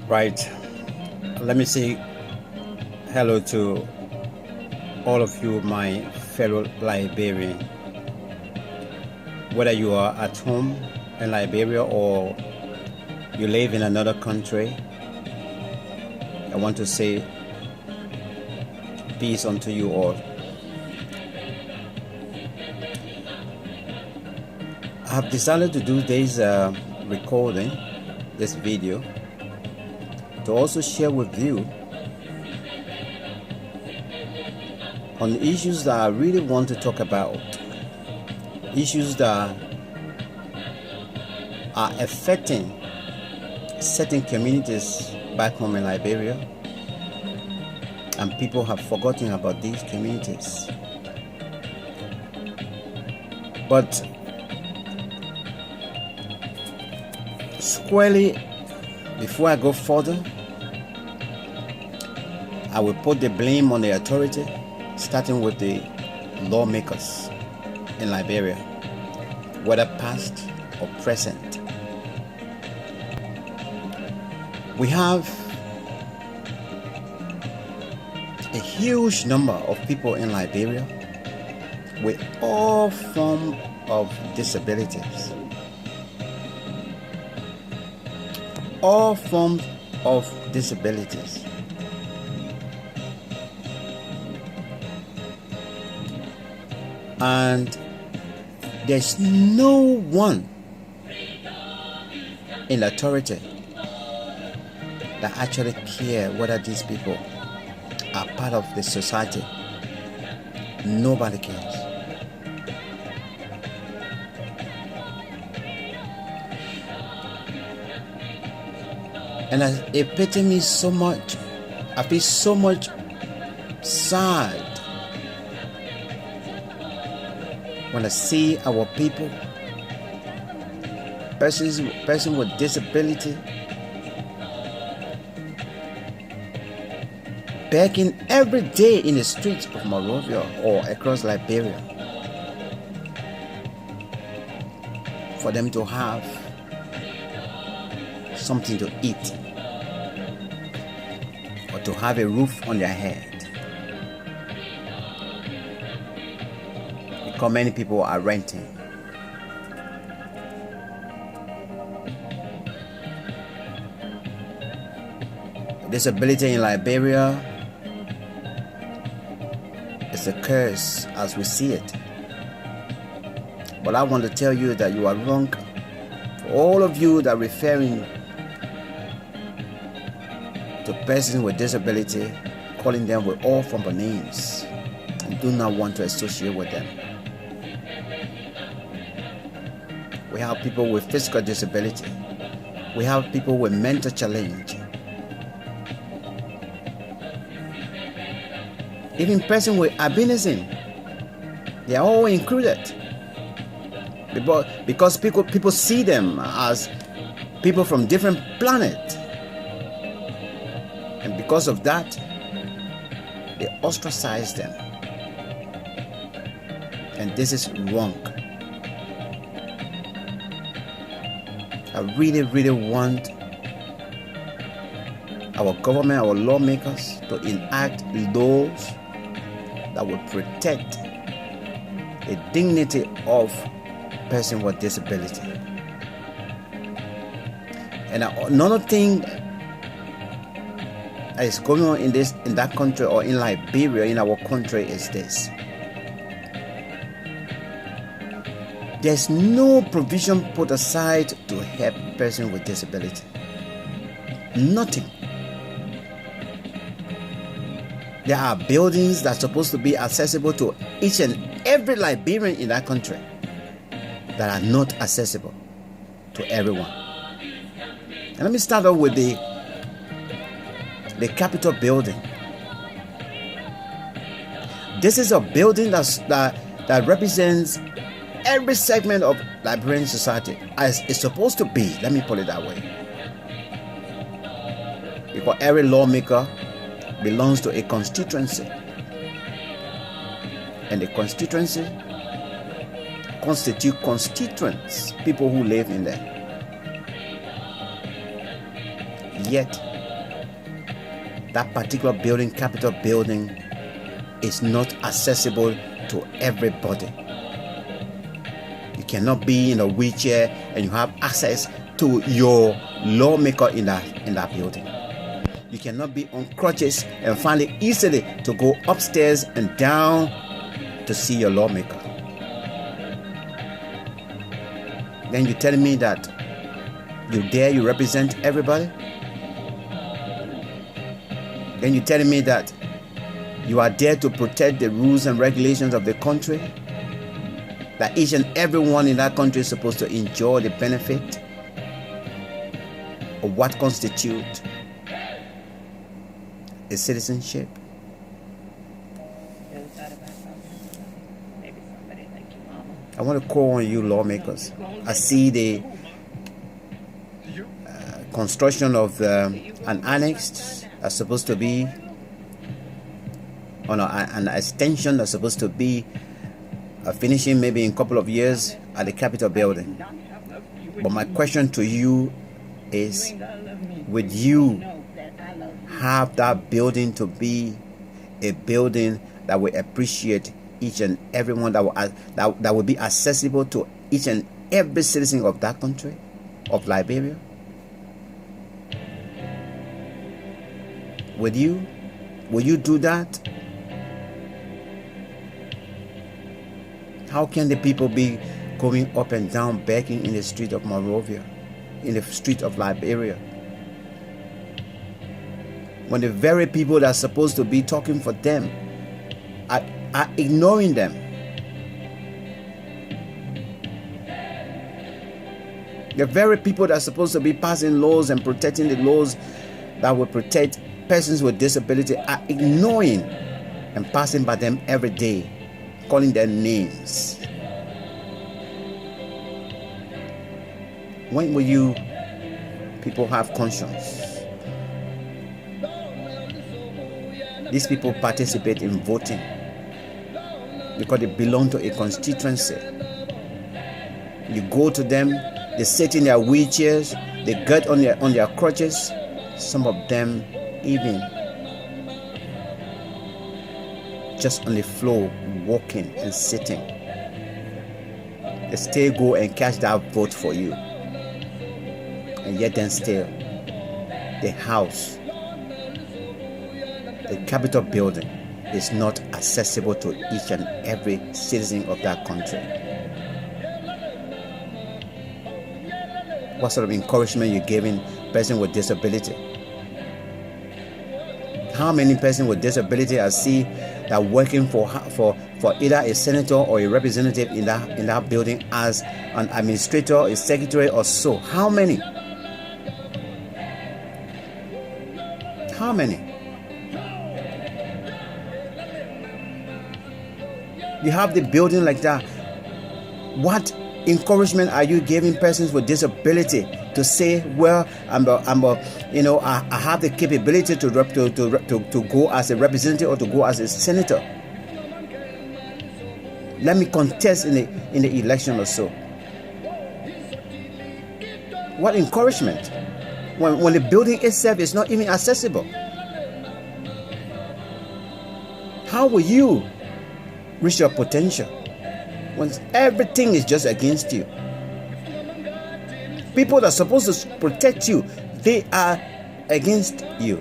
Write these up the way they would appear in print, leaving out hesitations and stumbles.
Right. Let me say hello to all of you, my fellow Liberian. Whether you are at home in Liberia or you live in another country, I want to say peace unto you all. I have decided to do this recording, this video, to also share with you on issues that I really want to talk about, issues that are affecting certain communities back home in Liberia, and people have forgotten about these communities. But squarely, before I go further, I will put the blame on the authority, starting with the lawmakers in Liberia, whether past or present. We have a huge number of people in Liberia with all forms of disabilities. All forms of disabilities. And there's no one in authority that actually care whether these people are part of the society. Nobody cares. And it pains me so much. I feel so much sad when I see our people, person with disability, begging every day in the streets of Monrovia or across Liberia for them to have something to eat or to have a roof on their head, because many people are renting. Disability in Liberia is a curse as we see it. But I want to tell you that you are wrong. For all of you that are referring to persons with disability, calling them with all forms of names, and do not want to associate with them. We have people with physical disability. We have people with mental challenge. Even persons with albinism, they are all included. Because people see them as people from different planets. And because of that, they ostracize them. And this is wrong. I really, really want our government, our lawmakers to enact laws that will protect the dignity of person with disability. And another thing that is going on in that country, or in Liberia, in our country, is this: there's no provision put aside to help person with disability. Nothing. There are buildings that are supposed to be accessible to each and every Liberian in that country that are not accessible to everyone. And let me start off with the Capitol building. This is a building that represents every segment of Liberian society, as it's supposed to be. Let me put it that way. Because every lawmaker belongs to a constituency, and the constituency constitute constituents, people who live in there. Yet that particular building, Capitol building, is not accessible to everybody. You cannot be in a wheelchair and you have access to your lawmaker in that building. You cannot be on crutches and find it easily to go upstairs and down to see your lawmaker. Then you're telling me that you represent everybody? Then you're telling me that you are there to protect the rules and regulations of the country? That each and everyone in that country is supposed to enjoy the benefit of what constitutes a citizenship? I want to call on you lawmakers. I see the construction of an annex that's supposed to be on an extension that's supposed to be finishing maybe in a couple of years at the Capitol building. But my question to you is, would you have that building to be a building that will appreciate each and everyone, that will be accessible to each and every citizen of that country, of Liberia? Will you do that? How can the people be going up and down begging in the street of Monrovia, in the street of Liberia, when the very people that are supposed to be talking for them are ignoring them? The very people that are supposed to be passing laws and protecting the laws that will protect persons with disability are ignoring and passing by them every day, calling their names. When will you people have conscience? These people participate in voting because they belong to a constituency. You go to them, they sit in their wheelchairs, they get on their crutches. Some of them even just on the floor, walking and sitting. They still go and catch that vote for you. And yet then still, the house, the Capitol building, is not accessible to each and every citizen of that country. What sort of encouragement you're giving person with disability? How many persons with disability I see that working for either a senator or a representative in that building as an administrator, a secretary or so? How many? How many? You have the building like that. What encouragement are you giving persons with disability to say, well, I have the capability to go as a representative or to go as a senator. Let me contest in the election or so. What encouragement? When the building itself is not even accessible. How will you reach your potential when everything is just against you? People that are supposed to protect you, they are against you.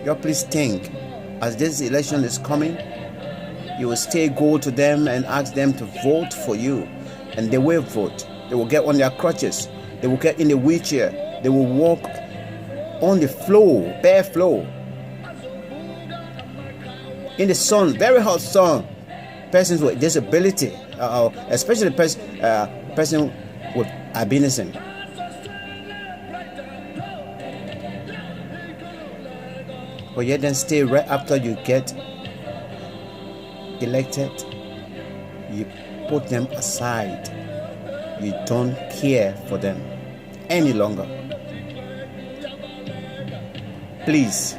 God, please think, as this election is coming, you will still go to them and ask them to vote for you, and they will vote. They will get on their crutches. They will get in the wheelchair. They will walk on the floor, bare floor, in the sun, very hot sun. Persons with disability, especially person with albinism. But yet then still, right after you get elected, you put them aside. You don't care for them any longer. Please,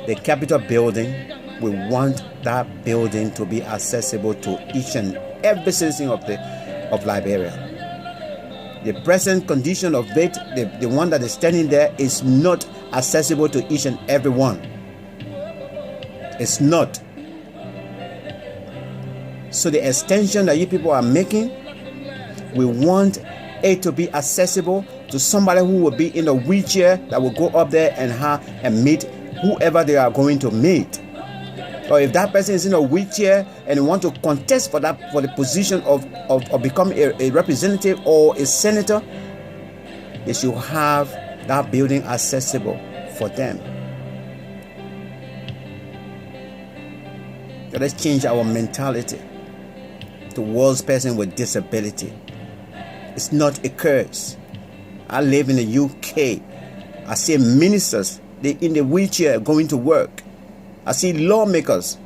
the Capitol building, we want that building to be accessible to each and every citizen of Liberia. The present condition of it, the one that is standing there, is not accessible to each and every one. It's not. So the extension that you people are making, we want it to be accessible to somebody who will be in a wheelchair, that will go up there and meet whoever they are going to meet. Or if that person is in a wheelchair and want to contest for the position of becoming a representative or a senator, they should have that building accessible for them. So let's change our mentality towards person with disability. It's not a curse. I live in the UK. I see ministers, they in the wheelchair going to work. I see lawmakers,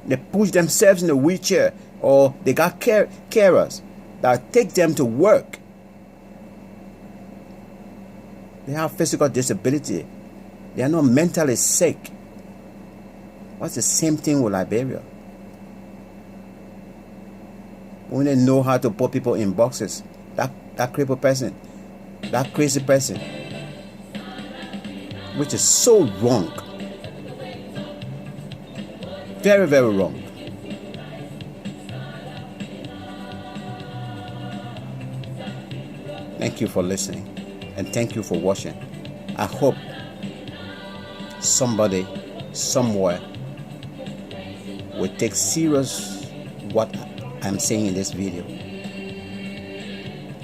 they push themselves in a wheelchair, or they got carers that take them to work. They have physical disability. They are not mentally sick. What's the same thing with Liberia? We don't know how to put people in boxes. That crippled person, that crazy person, which is so wrong. Very, very wrong. Thank you for listening, and thank you for watching. I hope somebody somewhere will take serious what I'm saying in this video,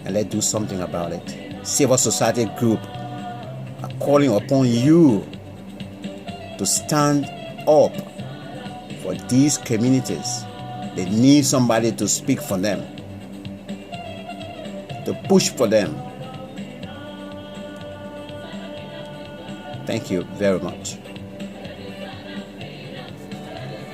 and let's do something about it. Civil society group are calling upon you to stand up for these communities. They need somebody to speak for them, to push for them. Thank you very much.